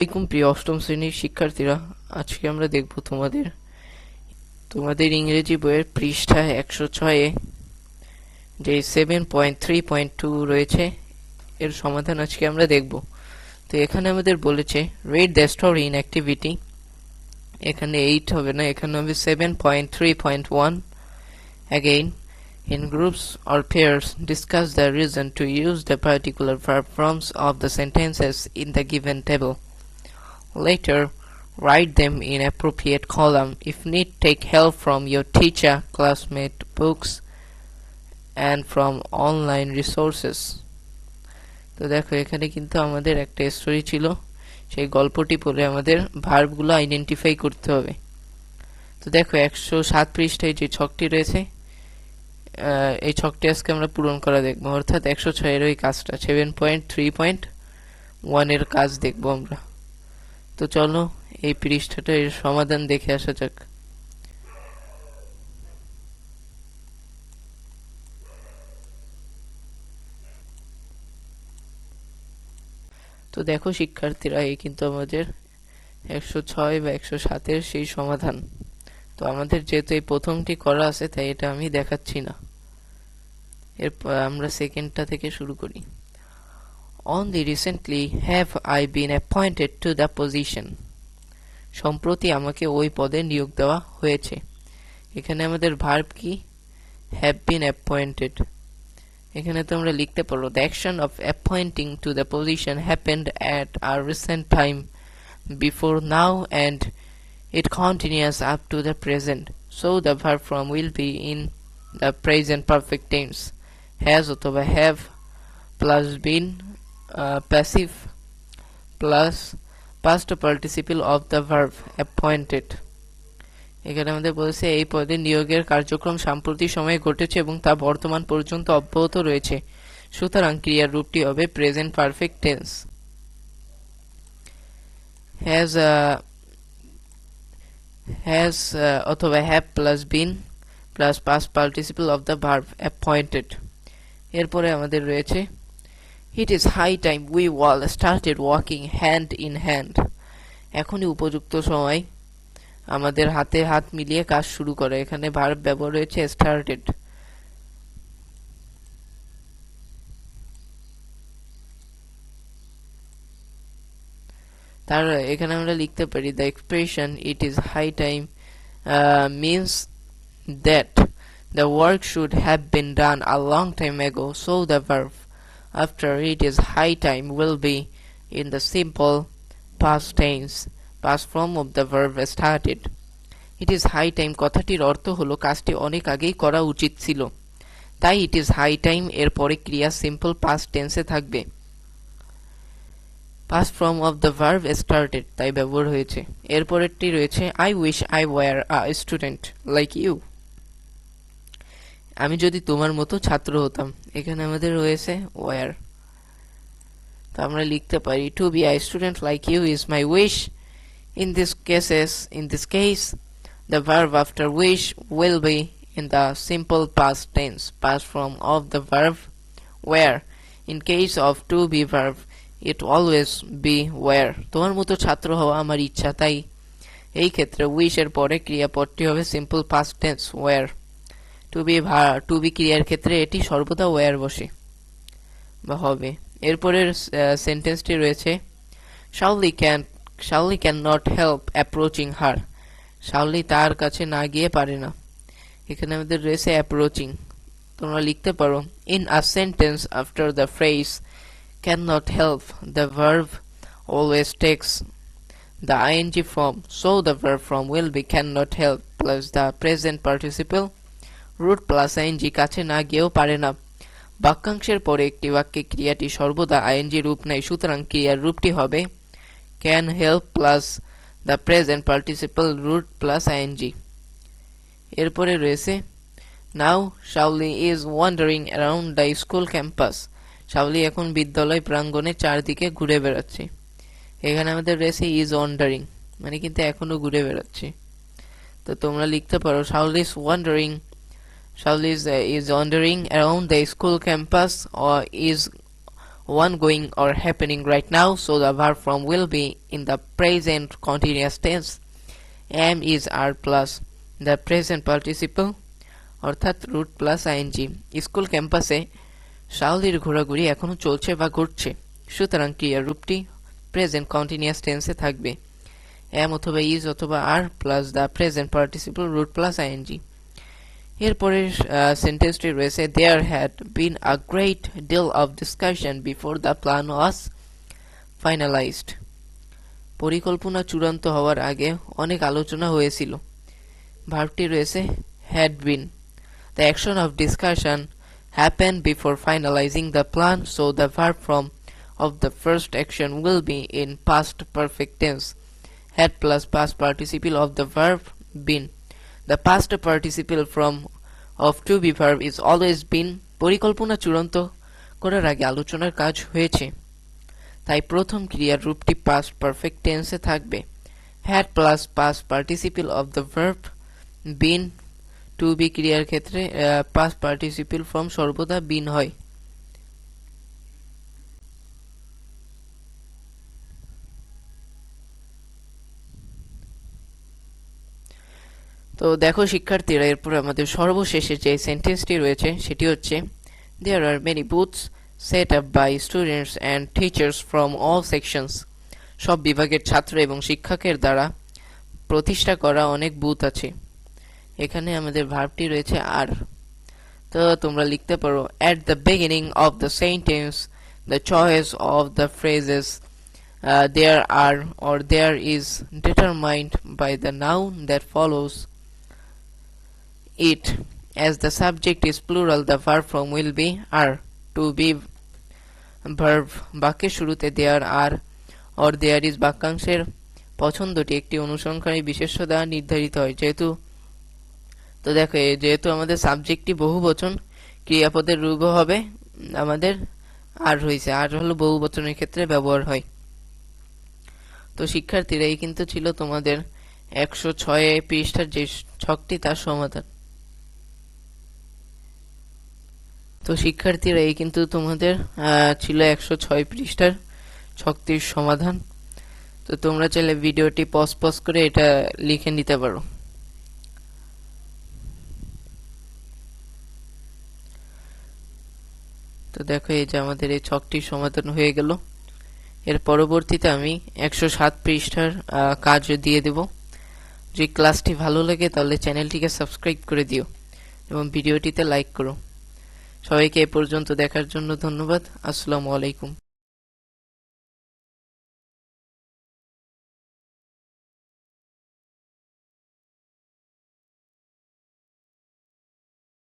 আসসালামু প্রিয় অষ্টম শ্রেণীর শিক্ষার্থীরা, আজকে আমরা দেখব তোমাদের ইংরেজি বইয়ের পৃষ্ঠা 106-এ যে 7.3.2 রয়েছে এর সমাধান আজকে আমরা দেখব। তো এখানে আমাদের বলেছে read the story in activity. এখানে 8 হবে না, এখানে হবে 7.3.1। Again, in groups or pairs, discuss the reason to use the particular verb forms of the sentences in the given table. Later, write them in appropriate column. If need, take help from your teacher, classmate, books, and from online resources. তো দেখো এখানে কিন্তু আমাদের একটা story ছিল, সেই গল্পটি পড়ে আমাদের ভার্বগুলো আইডেন্টিফাই করতে হবে। তো দেখো 107 পৃষ্ঠায় যে ছকটি রয়েছে, এই ছকটি আজকে আমরা পূরণ করা দেখবো, অর্থাৎ 106 এর ওই কাজটা 7.3.1 এর কাজ দেখবো আমরা। তো চলো এই পৃষ্ঠাটা এর সমাধান দেখে আসা যাক। তো দেখো শিক্ষার্থীরা, এই কিন্তু আমাদের 106 বা 107-এর সেই সমাধান। তো আমাদের যেহেতু এই প্রথমটি করা আছে, তাই এটা আমি দেখাচ্ছি না। এরপর আমরা সেকেন্ডটা থেকে শুরু করি। Only recently have I been appointed to the position. সম্প্রতি আমাকে ওই পদে নিয়োগ দেওয়া হয়েছে। এখানে আমাদের ভার্ব কি? have been appointed। এখানে তোমরা লিখতে পারো the action of appointing to the position happened at a recent time before now and it continues up to the present, so the verb form will be in the present perfect tense. has অথবা have plus been passive plus past participle of the verb appointed. এখানে আমাদের বলেছে এই পদে নিয়োগের কার্যক্রম সাম্প্রতিক সময়ে ঘটেছে এবং তা বর্তমান পর্যন্ত অব্যাহত রয়েছে, সুতরাং ক্রিয়ার রূপটি হবে প্রেজেন্ট পারফেক্ট টেন্স। হ্যাজ অথবা have plus been plus past participle of the verb appointed. এরপরে আমাদের রয়েছে it is high time we all started walking hand in hand. এখনই উপযুক্ত সময় আমাদের হাতে হাত মিলিয়ে কাজ শুরু করে। এখানে ভার্ব ব্যবহার হয়েছে স্টার্টেড। তার এখানে আমরা লিখতে পারি the expression it is high time means that the work should have been done a long time ago, so the verb after it is high time will be in the simple past tense, past form of the verb started. It is high time কথাটির অর্থ হলো কাজটি অনেক আগেই করা উচিত ছিল, তাই it is high time এর পরে ক্রিয়া সিম্পল পাস্ট টেন্সে থাকবে। past form of the verb started তাই ব্যবহার হয়েছে। এরপরেরটি রয়েছে I wish I were a student like you. আমি যদি তোমার মতো ছাত্র হতাম। এখানে আমাদের রয়েছে were। তো আমরা লিখতে পারি to be a student like you is my wish. In this case the verb after wish will be in the simple past tense, past form of the verb were. In case of to be verb it always be were. তোমার মতো ছাত্র হওয়া আমার ইচ্ছা, তাই এই ক্ষেত্রে wish এর পরে ক্রিয়াপদটি হবে simple past tense were. to be ক্রিয়ার ক্ষেত্রে এটি সর্বদা were বসে বা হবে। এরপরের সেন্টেন্সটি রয়েছে Shally cannot help approaching her. Shaoli তার কাছে না গিয়ে পারে না। এখানে আমাদের রয়েছে অ্যাপ্রোচিং। তোমরা লিখতে পারো in a sentence after the phrase cannot help the verb always takes the ing form, so the verb form will be cannot help plus the present participle root plus ing কাছে না গিয়েও পারে না। বাক্যাংশের পরে একটি বাক্যে ক্রিয়াটি সর্বদা ing রূপ নেয়, সুতরাং ক্রিয়ার রূপটি হবে can help plus the present participle root plus ing. এরপরে রয়েছে now Shawli is wandering around the school campus. Shaoli এখন বিদ্যালয় প্রাঙ্গণে চারদিকে ঘুরে বেড়াচ্ছে। এখানে আমাদের রয়েছে is wandering, মানে কিন্তু এখনো ঘুরে বেড়াচ্ছে। তো তোমরা লিখতে পারো Shawli is wandering around the school campus or is one going or happening right now, so the verb form will be in the present continuous tense. Am is are plus the present participle অর্থাৎ root plus ING. School ক্যাম্পাসে শাওলির ঘোরাঘুরি এখনো চলছে বা ঘুরছে, সুতরাং ক্রিয়ার রূপটি প্রেজেন্ট কন্টিনিউয়াস টেন্সে থাকবে। এম অথবা ইজ অথবা are plus the present participle root plus ING. এরপরের সেন্টেন্সটি রয়েছে there had been a great deal of discussion before the plan was finalised. পরিকল্পনা চূড়ান্ত হওয়ার আগে অনেক আলোচনা হয়েছিল। ভার্বটি রয়েছে had been. The action of discussion happened before finalizing the plan, so the verb form of the first action will be in past perfect tense. Had plus past participle of the verb been. The past participle form of to be verb is always been. পরিকল্পনা চূড়ান্ত করার আগে আলোচনার কাজ হয়েছে, তাই প্রথম ক্রিয়ার রূপটি past perfect tense এ থাকবে। had plus past participle of the verb been to be ক্রিয়ার ক্ষেত্রে পাস্ট পার্টিসিপল ফর্ম সর্বদা বিন হয়। তো দেখো শিক্ষার্থীরা, এরপর আমাদের সর্বশেষে যে সেন্টেন্সটি রয়েছে সেটি হচ্ছে there are many booths set up by students and teachers from all sections. সব বিভাগের ছাত্র এবং শিক্ষকের দ্বারা প্রতিষ্ঠা করা অনেক বুথ আছে। এখানে আমাদের ভার্বটি রয়েছে আর। তো তোমরা লিখতে পারো at the beginning of the sentence the choice of the phrases there are or there is determined by the noun that follows it. As the subject is plural, the verb form will be are. To be verb বাক্যের শুরুতে there are or there is বাক্যাংশের পছন্দটি একটি অনুসংখ্যানের বিশেষ্য দ্বারা নির্ধারিত হয়। তো দেখো, যেহেতু আমাদের সাবজেক্টটি বহুবচন, ক্রিয়াপদের রূপ হবে আমাদের আর হয়েছে। আর হলো বহুবচনের ক্ষেত্রে ব্যবহার হয়। তো শিক্ষার্থীরা, এই কিন্তু ছিল তোমাদের 106 পৃষ্ঠার যে ছকটি তার সমাধান। তো শিক্ষার্থীরা, এই কিন্তু তোমাদের ছিল 106 পৃষ্ঠার ছকটির সমাধান। তো তোমরা চাইলে ভিডিওটি পজ করে এটা লিখে নিতে পারো। তো দেখো, এই যে আমাদের এই ছকটির সমাধান হয়ে গেল। এর পরবর্তীতে আমি 107 পৃষ্ঠার কাজ দিয়ে দেব। যদি ক্লাসটি ভালো লাগে তাহলে চ্যানেলটিকে সাবস্ক্রাইব করে দিও এবং ভিডিওটিতে লাইক করো। সবাইকে এ পর্যন্ত দেখার জন্য ধন্যবাদ। আসসালামু আলাইকুম।